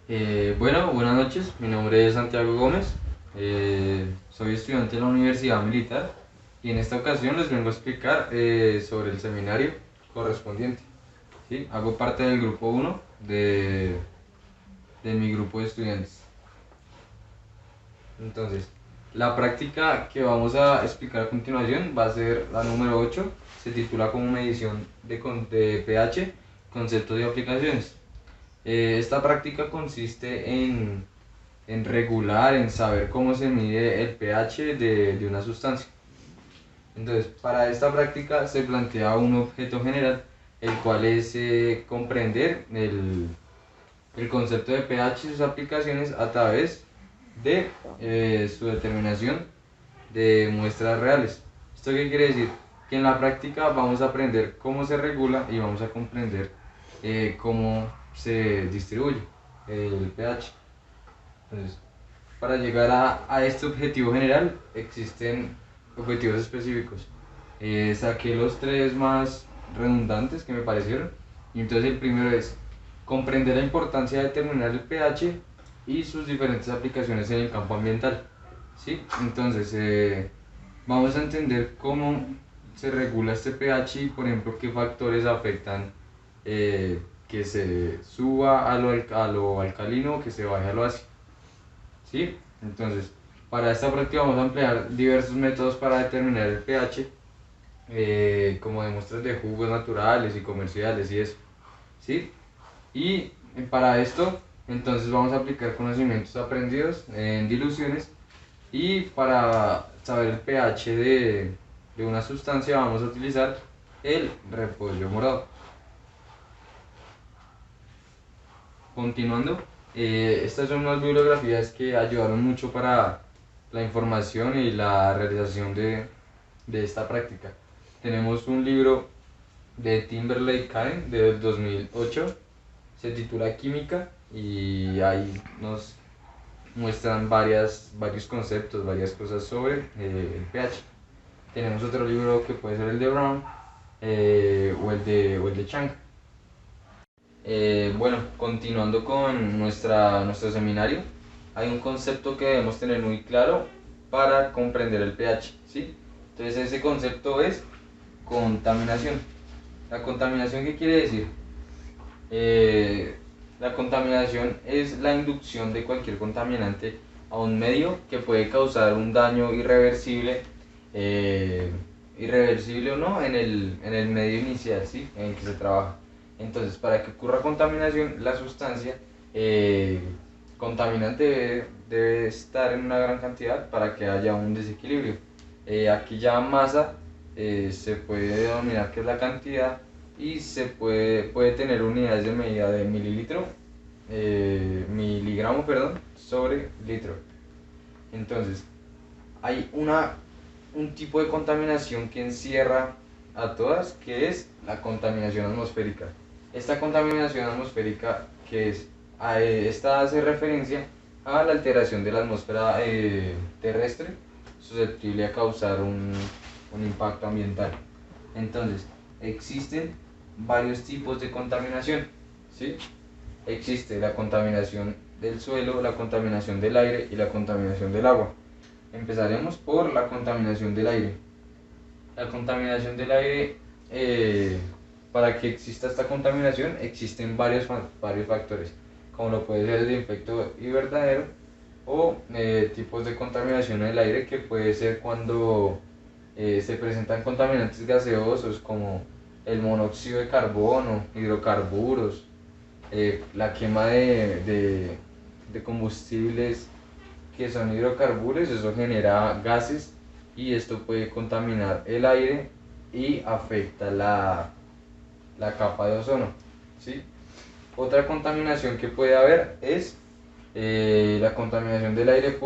Buenas noches. Mi nombre es Santiago Gómez. Soy estudiante de la Universidad Militar y en esta ocasión les vengo a explicar sobre el seminario correspondiente. ¿Sí? Hago parte del grupo uno de mi grupo de estudiantes. Entonces, la práctica que vamos a explicar a continuación va a ser la número 8. Se titula como medición de pH, conceptos y aplicaciones. Esta práctica consiste en regular, en saber cómo se mide el pH de una sustancia. Entonces, para esta práctica se plantea un objeto general, el cual es comprender el concepto de pH y sus aplicaciones a través de su determinación de muestras reales. ¿Esto qué quiere decir? Que en la práctica vamos a aprender cómo se regula y vamos a comprender cómo se distribuye el pH. Entonces, para llegar a este objetivo general existen objetivos específicos. Saqué los tres más redundantes que me parecieron. Y entonces el primero es comprender la importancia de determinar el pH y sus diferentes aplicaciones en el campo ambiental. ¿Sí? Entonces, vamos a entender cómo se regula este pH y, por ejemplo, qué factores afectan que se suba a lo alcalino o que se baje a lo ácido. ¿Sí? Entonces, para esta práctica vamos a emplear diversos métodos para determinar el pH, como de muestras de jugos naturales y comerciales y eso. ¿Sí? Y para esto, entonces vamos a aplicar conocimientos aprendidos en diluciones y para saber el pH de una sustancia vamos a utilizar el repollo morado. Continuando, estas son unas bibliografías que ayudaron mucho para la información y la realización de esta práctica. Tenemos un libro de Timberlake Karen de 2008, se titula Química y ahí nos muestran varios conceptos, varias cosas sobre el pH. Tenemos otro libro que puede ser el de Brown o el de Chang. Continuando con nuestro seminario, hay un concepto que debemos tener muy claro para comprender el pH, ¿sí? Entonces ese concepto es contaminación. ¿La contaminación qué quiere decir? Eh, la contaminación es la inducción de cualquier contaminante a un medio que puede causar un daño irreversible, eh, irreversible o no, en el medio inicial, ¿sí? En el que se trabaja. Entonces, para que ocurra contaminación, la sustancia contaminante debe estar en una gran cantidad para que haya un desequilibrio. Aquí ya masa se puede denominar que es la cantidad y se puede tener unidades de medida de miligramo, perdón, sobre litro. Entonces, hay un tipo de contaminación que encierra a todas, que es la contaminación atmosférica. Esta contaminación atmosférica, que es, esta hace referencia a la alteración de la atmósfera terrestre, susceptible a causar un impacto ambiental. Entonces, existen varios tipos de contaminación, ¿sí? Existe la contaminación del suelo, la contaminación del aire y la contaminación del agua. Empezaremos por la contaminación del aire. La contaminación del aire, para que exista esta contaminación, existen varios factores, como lo puede ser el efecto invernadero o tipos de contaminación del aire, que puede ser cuando se presentan contaminantes gaseosos como el monóxido de carbono, hidrocarburos, la quema de combustibles que son hidrocarburos. Eso genera gases y esto puede contaminar el aire y afecta la capa de ozono, ¿sí? Otra contaminación que puede haber es la contaminación del aire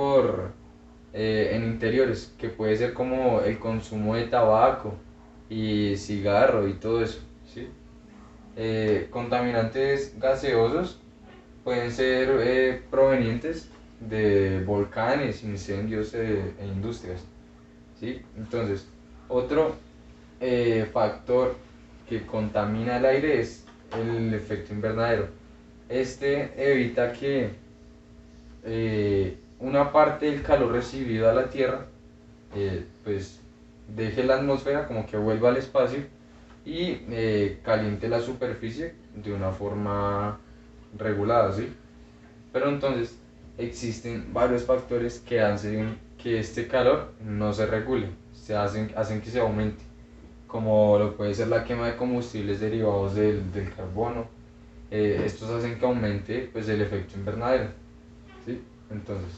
en interiores, que puede ser como el consumo de tabaco y cigarro y todo eso, ¿sí? Contaminantes gaseosos pueden ser provenientes de volcanes, incendios e industrias, ¿sí? Entonces, otro factor que contamina el aire es el efecto invernadero. Este evita que una parte del calor recibido a la Tierra pues deje la atmósfera, como que vuelva al espacio y caliente la superficie de una forma regulada, ¿sí? Pero entonces existen varios factores que hacen que este calor no se regule, hacen que se aumente, como lo puede ser la quema de combustibles derivados del carbono. Estos hacen que aumente pues, el efecto invernadero, ¿sí? Entonces,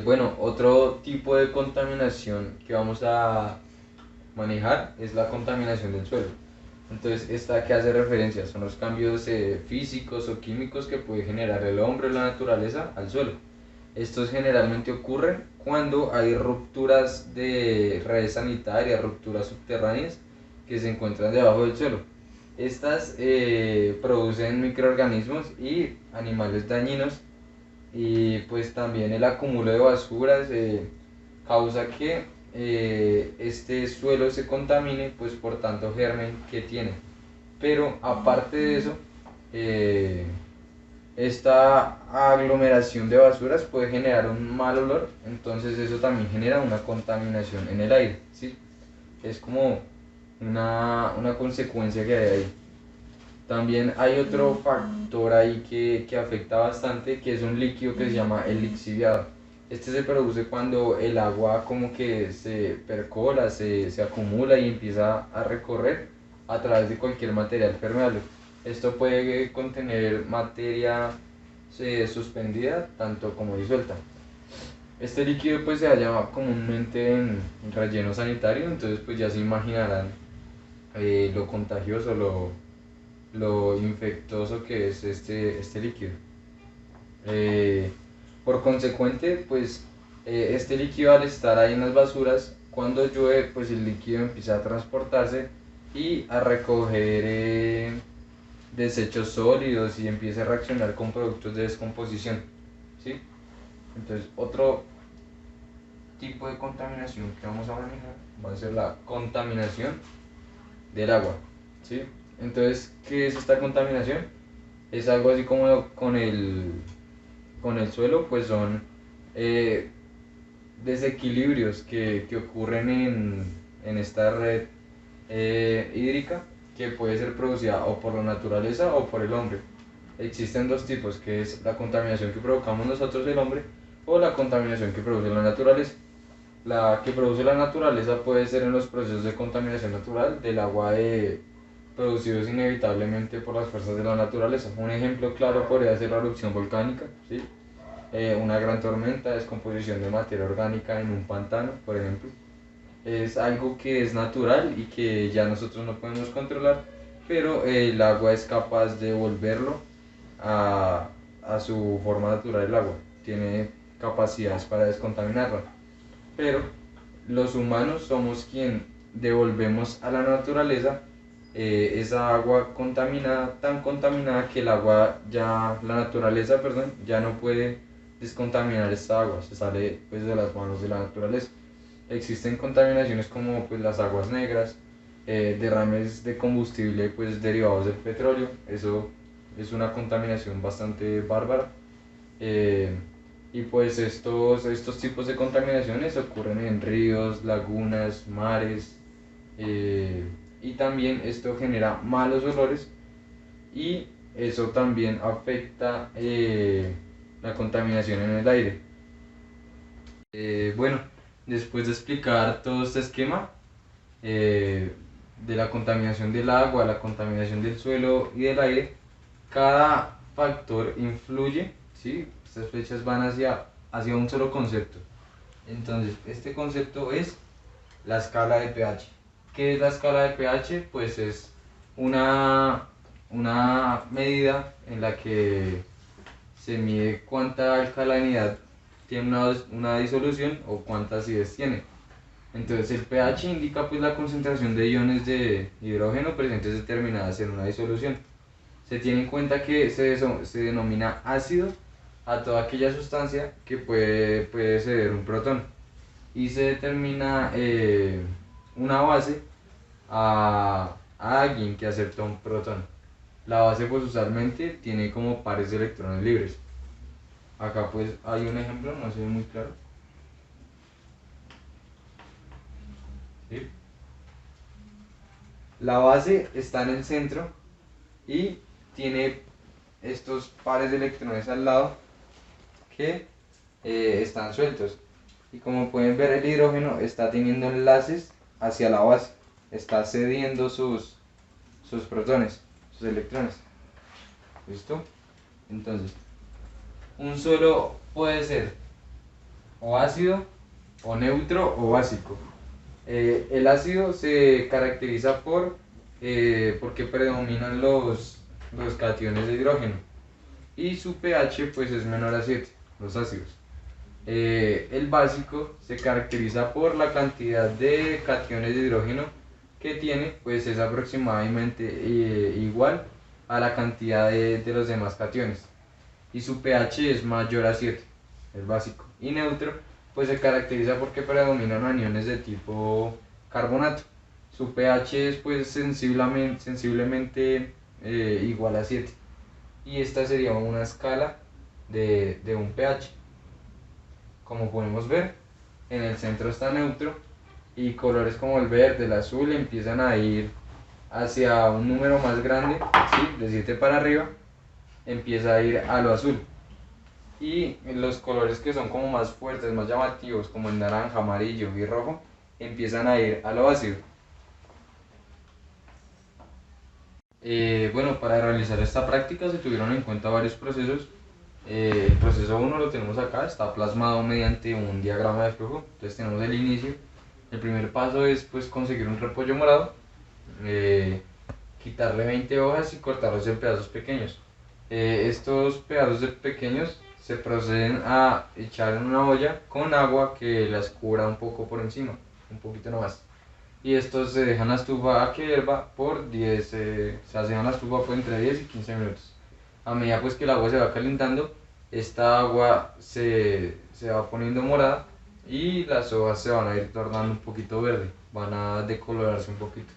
bueno, otro tipo de contaminación que vamos a manejar es la contaminación del suelo. Entonces, esta que hace referencia son los cambios físicos o químicos que puede generar el hombre o la naturaleza al suelo. Estos generalmente ocurren cuando hay rupturas de redes sanitarias, rupturas subterráneas que se encuentran debajo del suelo. Estas producen microorganismos y animales dañinos, y pues también el acúmulo de basuras causa que este suelo se contamine pues por tanto germen que tiene. Pero aparte de eso, eh, esta aglomeración de basuras puede generar un mal olor, entonces eso también genera una contaminación en el aire, ¿sí? Es como una consecuencia que hay ahí. También hay otro factor ahí que afecta bastante, que es un líquido que se llama el lixiviado. Este se produce cuando el agua como que se percola, se acumula y empieza a recorrer a través de cualquier material permeable. Esto puede contener materia suspendida, tanto como disuelta. Este líquido pues se halla comúnmente en relleno sanitario, entonces pues ya se imaginarán lo contagioso, lo infectoso que es este líquido. Eh, por consecuente, pues este líquido al estar ahí en las basuras, cuando llueve, pues el líquido empieza a transportarse y a recoger desechos sólidos y empieza a reaccionar con productos de descomposición, ¿sí? Entonces, otro tipo de contaminación que vamos a manejar va a ser la contaminación del agua, ¿sí? Entonces, ¿qué es esta contaminación? Es algo así como con el suelo, pues son eh, desequilibrios que ocurren en esta red hídrica, que puede ser producida o por la naturaleza o por el hombre. Existen dos tipos, que es la contaminación que provocamos nosotros el hombre o la contaminación que produce la naturaleza. La que produce la naturaleza puede ser en los procesos de contaminación natural del agua producidos inevitablemente por las fuerzas de la naturaleza. Un ejemplo claro podría ser la erupción volcánica, ¿sí? Una gran tormenta, descomposición de materia orgánica en un pantano, por ejemplo. Es algo que es natural y que ya nosotros no podemos controlar, pero el agua es capaz de volverlo a, a su forma natural. El agua tiene capacidades para descontaminarla, pero los humanos somos quien devolvemos a la naturaleza esa agua contaminada, tan contaminada que el agua ya, la naturaleza, perdón, ya no puede descontaminar esta agua, se sale pues de las manos de la naturaleza. Existen contaminaciones como pues las aguas negras, derrames de combustible pues derivados del petróleo, eso es una contaminación bastante bárbara. Eh, y pues estos tipos de contaminaciones ocurren en ríos, lagunas, mares, y también esto genera malos olores y eso también afecta la contaminación en el aire. Bueno, después de explicar todo este esquema eh, de la contaminación del agua, la contaminación del suelo y del aire, cada factor influye, ¿sí? Estas flechas van hacia un solo concepto. Entonces, este concepto es la escala de pH. ¿Qué es la escala de pH? Pues es una, una medida en la que se mide cuánta alcalinidad tiene una disolución o cuánta acidez tiene. Entonces el pH indica pues la concentración de iones de hidrógeno presentes determinadas en una disolución. Se tiene en cuenta que se denomina ácido a toda aquella sustancia que puede ceder un protón, y se determina una base a alguien que acepta un protón. La base pues usualmente tiene como pares de electrones libres. Acá pues hay un ejemplo, no se ve muy claro. ¿Sí? La base está en el centro y tiene estos pares de electrones al lado que están sueltos. Y como pueden ver, el hidrógeno está teniendo enlaces hacia la base, está cediendo sus protones, sus electrones. ¿Listo? Entonces, un suelo puede ser o ácido, o neutro, o básico. El ácido se caracteriza porque predominan los cationes de hidrógeno y su pH pues es menor a 7, los ácidos. El básico se caracteriza por la cantidad de cationes de hidrógeno que tiene, pues es aproximadamente igual a la cantidad de los demás cationes y su pH es mayor a 7, el básico. Y neutro pues se caracteriza porque predominan aniones de tipo carbonato. Su pH es pues sensiblemente igual a 7 y esta sería una escala de un pH. Como podemos ver, en el centro está neutro y colores como el verde, el azul empiezan a ir hacia un número más grande, ¿sí? De 7 para arriba, empieza a ir a lo azul. Y los colores que son como más fuertes, más llamativos, como el naranja, amarillo y rojo, empiezan a ir a lo ácido. Bueno, para realizar esta práctica se tuvieron en cuenta varios procesos. El proceso 1 lo tenemos acá, está plasmado mediante un diagrama de flujo. Entonces tenemos el inicio. El primer paso es pues conseguir un repollo morado, quitarle 20 hojas y cortarlos en pedazos pequeños. Estos pedazos pequeños se proceden a echar en una olla con agua que las cubra un poco por encima, un poquito nomás. Y estos se dejan la estufa a que hierva por 10, se dejan la estufa por entre 10 y 15 minutos. A medida pues que el agua se va calentando, esta agua se va poniendo morada y las hojas se van a ir tornando un poquito verde, van a decolorarse un poquito.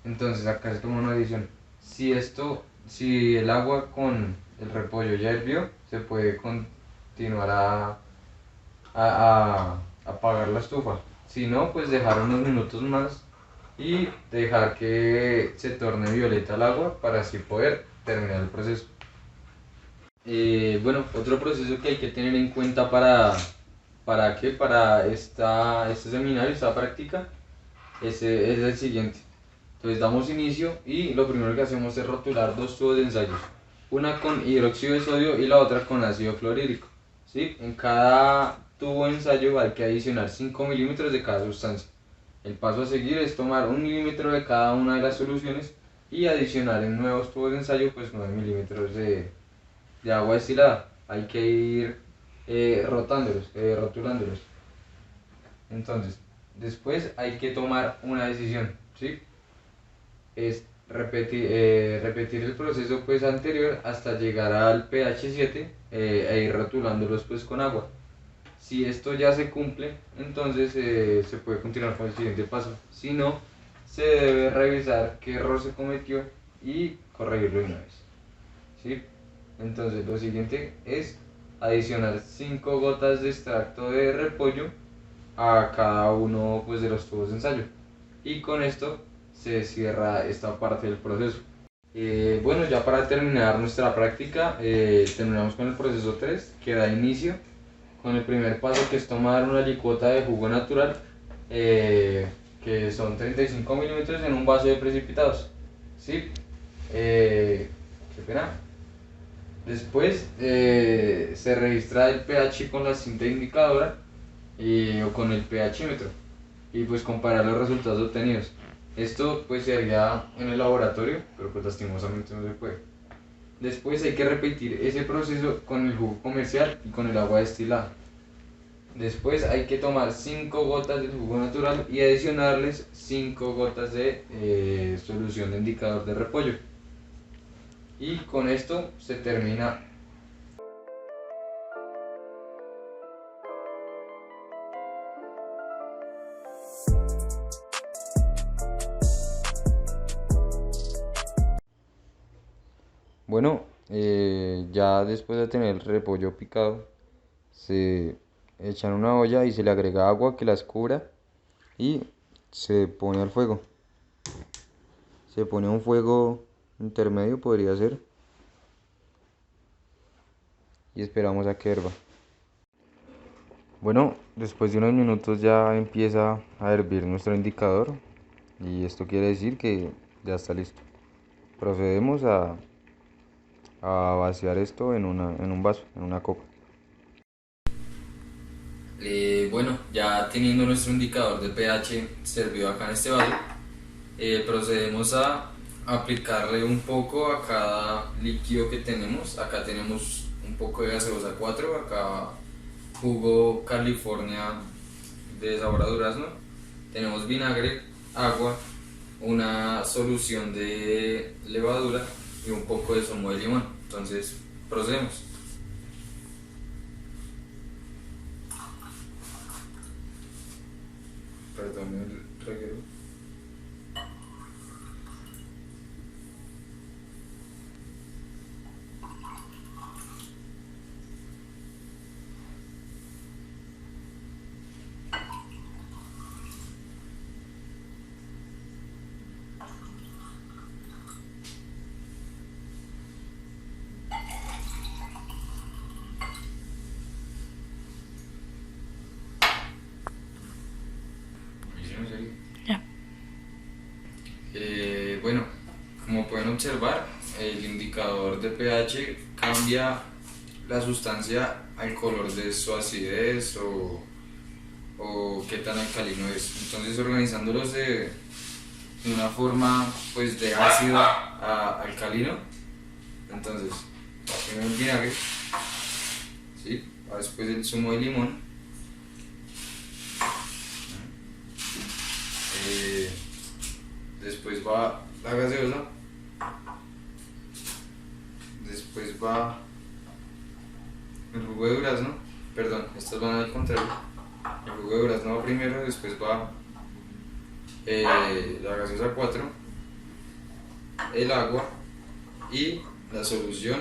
Entonces acá se toma una decisión. Si el agua con el repollo ya hirvió, se puede continuar a apagar la estufa. Si no, pues dejar unos minutos más y dejar que se torne violeta el agua para así poder terminar el proceso. Bueno, otro proceso que hay que tener en cuenta para este seminario, esta práctica, es el siguiente. Entonces damos inicio y lo primero que hacemos es rotular dos tubos de ensayos, una con hidróxido de sodio y la otra con ácido clorhídrico. ¿Sí? En cada tubo de ensayo hay que adicionar 5 milímetros de cada sustancia. El paso a seguir es tomar 1 milímetro de cada una de las soluciones y adicionar en nuevos tubos de ensayo pues 9 milímetros de agua destilada. Hay que ir rotulándolos. Entonces, después hay que tomar una decisión, ¿sí? Es repetir el proceso pues anterior hasta llegar al pH 7 e ir rotulándolos pues con agua. Si esto ya se cumple, entonces se puede continuar con el siguiente paso. Si no, se debe revisar qué error se cometió y corregirlo de una vez. ¿Sí? Entonces lo siguiente es adicionar 5 gotas de extracto de repollo a cada uno pues, de los tubos de ensayo. Y con esto se cierra esta parte del proceso. Bueno, ya para terminar nuestra práctica, terminamos con el proceso 3, que da inicio con el primer paso, que es tomar una licuota de jugo natural, que son 35 milímetros en un vaso de precipitados. ¿Sí? Qué pena. Después se registra el pH con la cinta indicadora o con el pHímetro y pues comparar los resultados obtenidos. Esto pues se haría en el laboratorio, pero pues lastimosamente no se puede. Después hay que repetir ese proceso con el jugo comercial y con el agua destilada. Después hay que tomar 5 gotas del jugo natural y adicionarles 5 gotas de solución de indicador de repollo. Y con esto se termina. Bueno, ya después de tener el repollo picado, se echa en una olla y se le agrega agua que las cubra y se pone al fuego. Se pone a un fuego intermedio, podría ser, y esperamos a que herva. Bueno, después de unos minutos ya empieza a hervir nuestro indicador y esto quiere decir que ya está listo. Procedemos a vaciar esto en un vaso, en una copa. Bueno, ya teniendo nuestro indicador de pH servido acá en este vaso, procedemos a aplicarle un poco a cada líquido que tenemos. Acá tenemos un poco de gaseosa 4, acá jugo California de sabor a durazno, tenemos vinagre, agua, una solución de levadura y un poco de zumo de limón. Entonces procedemos. Perdón el reguero. Ya. Bueno, como pueden observar, el indicador de pH cambia la sustancia al color de su acidez o qué tan alcalino es. Entonces, organizándolos de una forma pues de ácido a alcalino, entonces primero el vinagre, ¿sí? Después el zumo de limón, después va la gaseosa, después va el jugo de durazno, perdón, estas van al contrario, el jugo de durazno va primero, después va la gaseosa 4, el agua y la solución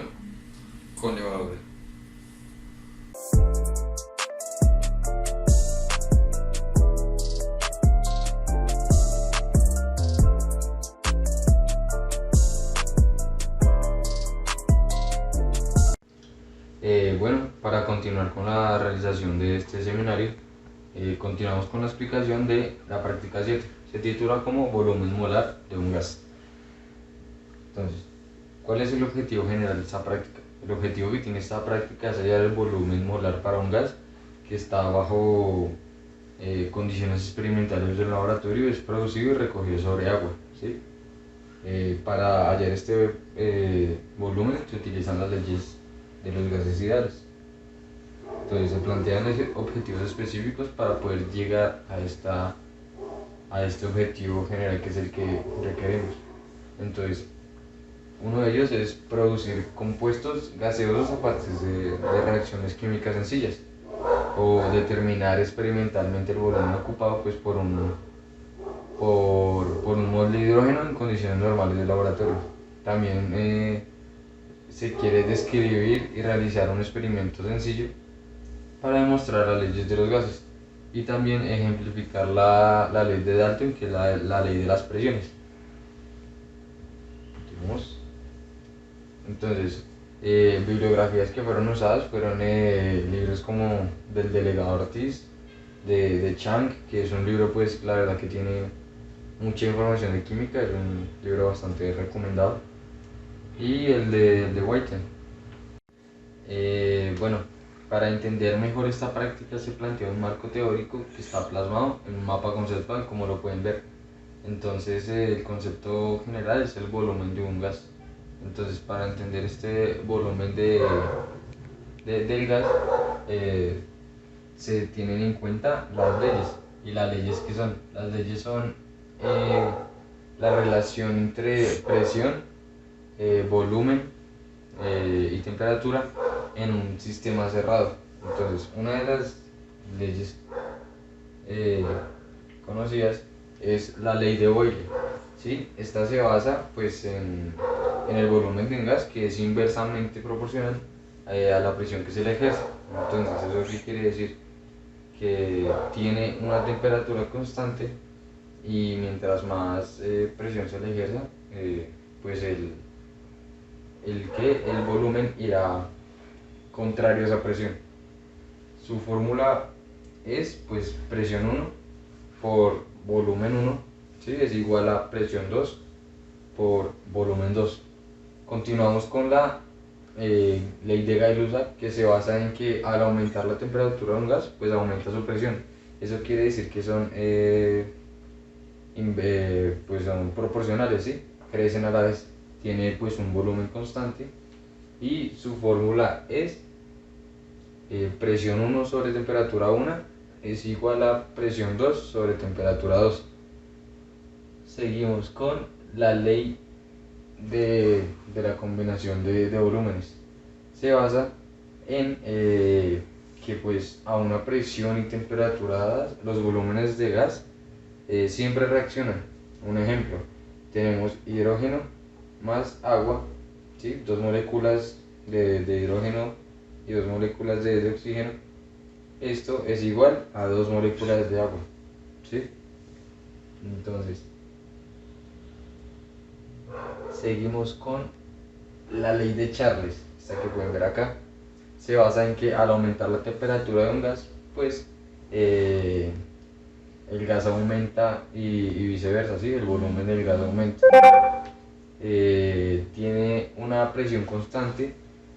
con levadura. Bueno, para continuar con la realización de este seminario, continuamos con la explicación de la práctica 7. Se titula como volumen molar de un gas. Entonces, ¿cuál es el objetivo general de esta práctica? El objetivo que tiene esta práctica es hallar el volumen molar para un gas que está bajo condiciones experimentales del laboratorio, es producido y recogido sobre agua, ¿sí? Para hallar este volumen se utilizan las leyes de los gases ideales. Entonces se plantean objetivos específicos para poder llegar a este objetivo general que es el que requerimos. Entonces, uno de ellos es producir compuestos gaseosos a partir de reacciones químicas sencillas o determinar experimentalmente el volumen ocupado pues, por un mol de hidrógeno en condiciones normales del laboratorio. También se quiere describir y realizar un experimento sencillo para demostrar las leyes de los gases y también ejemplificar la ley de Dalton, que es la ley de las presiones. Continuamos. Entonces, bibliografías que fueron usadas fueron libros como del delegado Ortiz, de Chang, que es un libro pues la verdad que tiene mucha información de química, es un libro bastante recomendado, y el de Whiten. Bueno, para entender mejor esta práctica se plantea un marco teórico que está plasmado en un mapa conceptual, como lo pueden ver. Entonces el concepto general es el volumen de un gas. Entonces para entender este volumen del gas se tienen en cuenta las leyes. ¿Y las leyes qué son? Las leyes son la relación entre presión, volumen y temperatura en un sistema cerrado. Entonces, una de las leyes conocidas es la ley de Boyle, ¿sí? Esta se basa pues en el volumen de un gas que es inversamente proporcional a la presión que se le ejerce. Entonces, ¿eso qué quiere decir? Que tiene una temperatura constante y mientras más presión se le ejerza, pues el volumen irá contrario a esa presión. Su fórmula es pues presión 1 por volumen 1, ¿sí? Es igual a presión 2 por volumen 2. Continuamos con la ley de Gay-Lussac, que se basa en que al aumentar la temperatura de un gas, pues aumenta su presión. Eso quiere decir que pues son proporcionales, ¿sí? Crecen a la vez. Tiene pues un volumen constante y su fórmula es presión 1 sobre temperatura 1 es igual a presión 2 sobre temperatura 2. Seguimos con la ley de la combinación de volúmenes. Se basa en que pues a una presión y temperatura dadas, los volúmenes de gas siempre reaccionan. Un ejemplo, tenemos hidrógeno más agua, ¿sí? Dos moléculas de hidrógeno y dos moléculas de oxígeno. Esto es igual a dos moléculas de agua, ¿sí? Entonces, seguimos con la ley de Charles, esta que pueden ver acá. Se basa en que al aumentar la temperatura de un gas, pues el gas aumenta y viceversa, ¿sí? El volumen del gas aumenta. Tiene una presión constante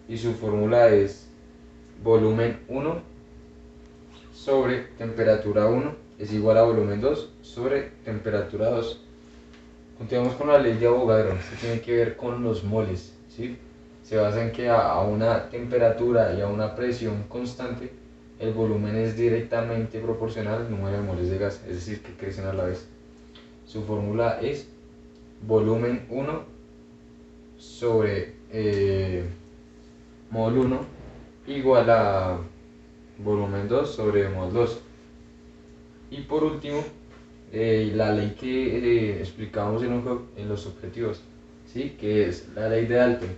y su fórmula es volumen 1 sobre temperatura 1 es igual a volumen 2 sobre temperatura 2. Continuamos con la ley de Avogadro. Esto tiene que ver con los moles, ¿sí? Se basa en que a una temperatura y a una presión constante el volumen es directamente proporcional al número de moles de gas, es decir, que crecen a la vez. Su fórmula es volumen 1 sobre mol 1 igual a volumen 2 sobre mol 2. Y por último, la ley que explicábamos en los objetivos, ¿sí? Que es la ley de Dalton.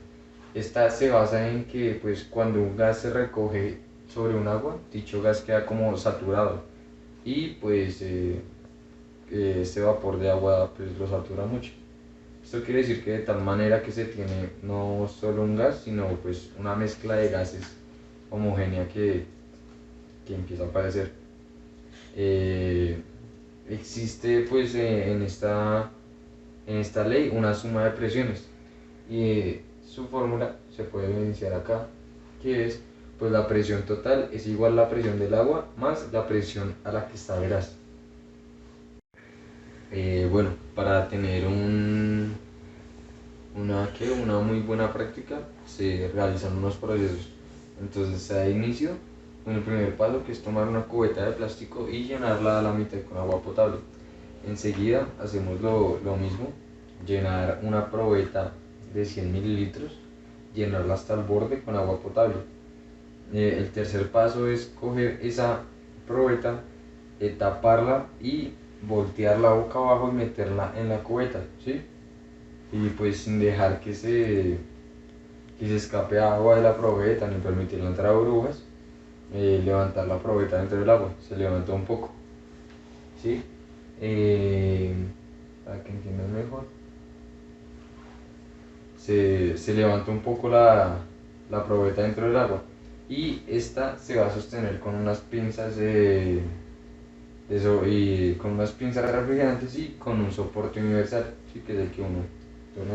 Esta se basa en que pues, cuando un gas se recoge sobre un agua, dicho gas queda como saturado y pues este vapor de agua pues, lo satura mucho. Esto quiere decir que de tal manera que se tiene no solo un gas, sino pues una mezcla de gases homogénea que empieza a aparecer. Existe pues en esta ley una suma de presiones y su fórmula se puede evidenciar acá, que es pues la presión total es igual a la presión del agua más la presión a la que está el gas. Bueno, para tener una muy buena práctica se realizan unos procesos. Entonces se da inicio con el primer paso, que es tomar una cubeta de plástico y llenarla a la mitad con agua potable. Enseguida hacemos lo mismo, llenar una probeta de 100 mililitros, llenarla hasta el borde con agua potable. El tercer paso es coger esa probeta, taparla y voltearla boca abajo y meterla en la cubeta, ¿sí? Y pues sin dejar que se escape agua de la probeta ni permitirle entrar a burbujas, levantar la probeta dentro del agua. Se levantó un poco, ¿sí? Para que entiendan mejor, se levantó un poco la probeta dentro del agua y esta se va a sostener con unas pinzas y con unas pinzas refrigerantes y con un soporte universal, ¿sí? Que es el que uno torna.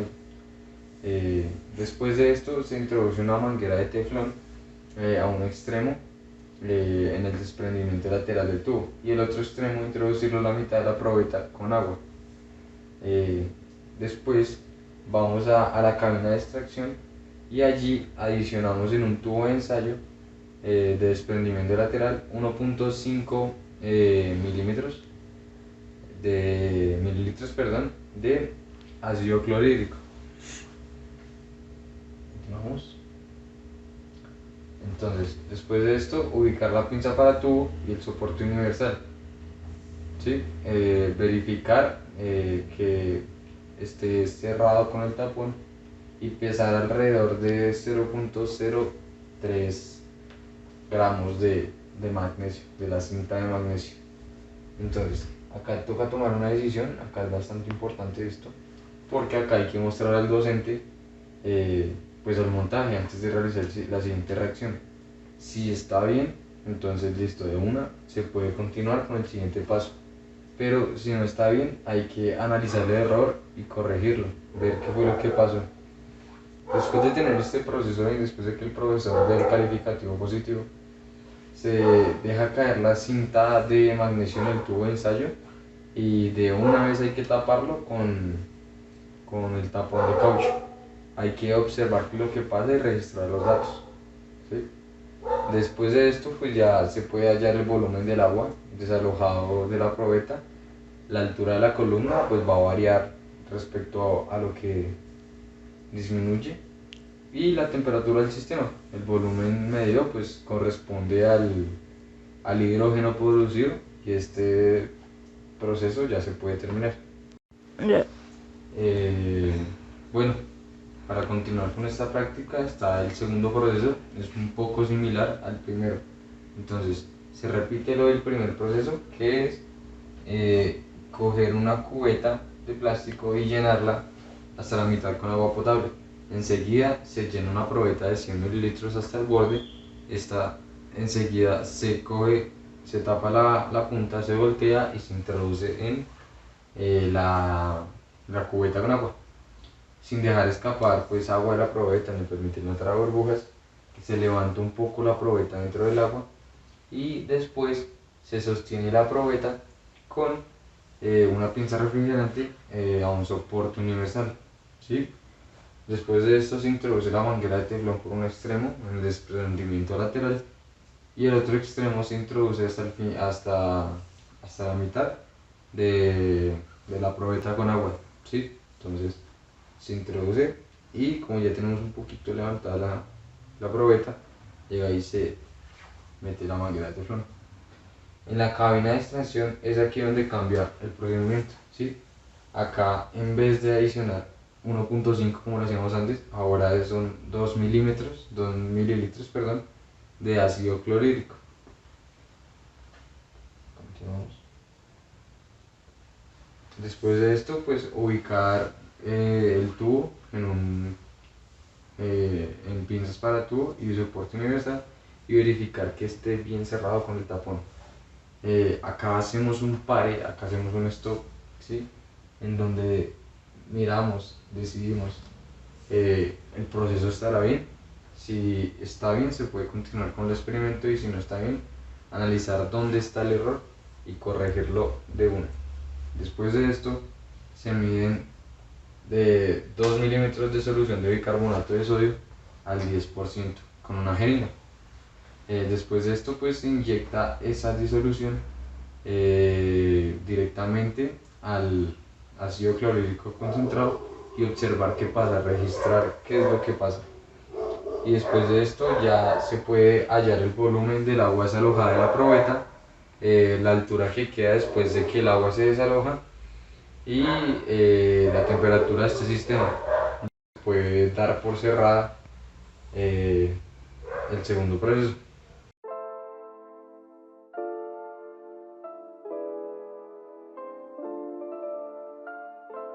Después de esto se introduce una manguera de teflón a un extremo en el desprendimiento lateral del tubo y el otro extremo introducirlo a la mitad de la probeta con agua. Después vamos a la cabina de extracción y allí adicionamos en un tubo de ensayo de desprendimiento lateral 1.5 mililitros de ácido clorhídrico. Continuamos. Entonces, después de esto, ubicar la pinza para tubo y el soporte universal, ¿sí? Verificar que esté cerrado con el tapón y pesar alrededor de 0,03 gramos de magnesio, de la cinta de magnesio. Entonces, acá toca tomar una decisión, acá es bastante importante esto, porque acá hay que mostrar al docente pues el montaje antes de realizar la siguiente reacción. Si está bien, entonces listo, de una se puede continuar con el siguiente paso. Pero si no está bien, hay que analizar el error y corregirlo, ver qué fue lo que pasó. Después de tener este proceso y después de que el profesor dé el calificativo positivo, se deja caer la cinta de magnesio en el tubo de ensayo y de una vez hay que taparlo con el tapón de caucho. Hay que observar lo que pasa y registrar los datos, ¿sí? Después de esto, pues ya se puede hallar el volumen del agua desalojado de la probeta. La altura de la columna pues va a variar respecto a lo que disminuye, y la temperatura del sistema. El volumen medido pues corresponde al hidrógeno producido, y este proceso ya se puede terminar. Ya. Bueno, para continuar con esta práctica está el segundo proceso, es un poco similar al primero. Entonces, se repite lo del primer proceso, que es coger una cubeta de plástico y llenarla hasta la mitad con agua potable. Enseguida se llena una probeta de 100 mililitros hasta el borde. Esta enseguida se coge, se tapa la punta, se voltea y se introduce en la cubeta con agua, sin dejar escapar pues agua de la probeta ni permitir entrar burbujas. Se levanta un poco la probeta dentro del agua y después se sostiene la probeta con una pinza refrigerante a un soporte universal, ¿sí? Después de esto se introduce la manguera de teflón por un extremo en el desprendimiento lateral, y el otro extremo se introduce hasta la mitad de la probeta con agua, ¿sí? Entonces se introduce y como ya tenemos un poquito levantada la probeta, llega y se mete la manguera de teflón. En la cabina de extracción es aquí donde cambia el procedimiento, ¿sí? Acá en vez de adicionar 1,5 como lo hacíamos antes, ahora son 2 mililitros, perdón, de ácido clorhídrico. Continuamos. Después de esto, pues ubicar el tubo en pinzas para tubo y soporte universal, y verificar que esté bien cerrado con el tapón. Acá hacemos un pare, acá hacemos un stop, ¿sí? En donde miramos, decidimos, el proceso estará bien. Si está bien, se puede continuar con el experimento, y si no está bien, analizar dónde está el error y corregirlo de una. Después de esto, se miden de 2 milímetros de solución de bicarbonato de sodio al 10% con una jeringa. Después de esto, pues se inyecta esa disolución directamente al ácido clorhídrico concentrado y observar qué pasa, registrar qué es lo que pasa. Y después de esto ya se puede hallar el volumen del agua desalojada de la probeta, la altura que queda después de que el agua se desaloja, y la temperatura de este sistema. Puede dar por cerrada el segundo proceso.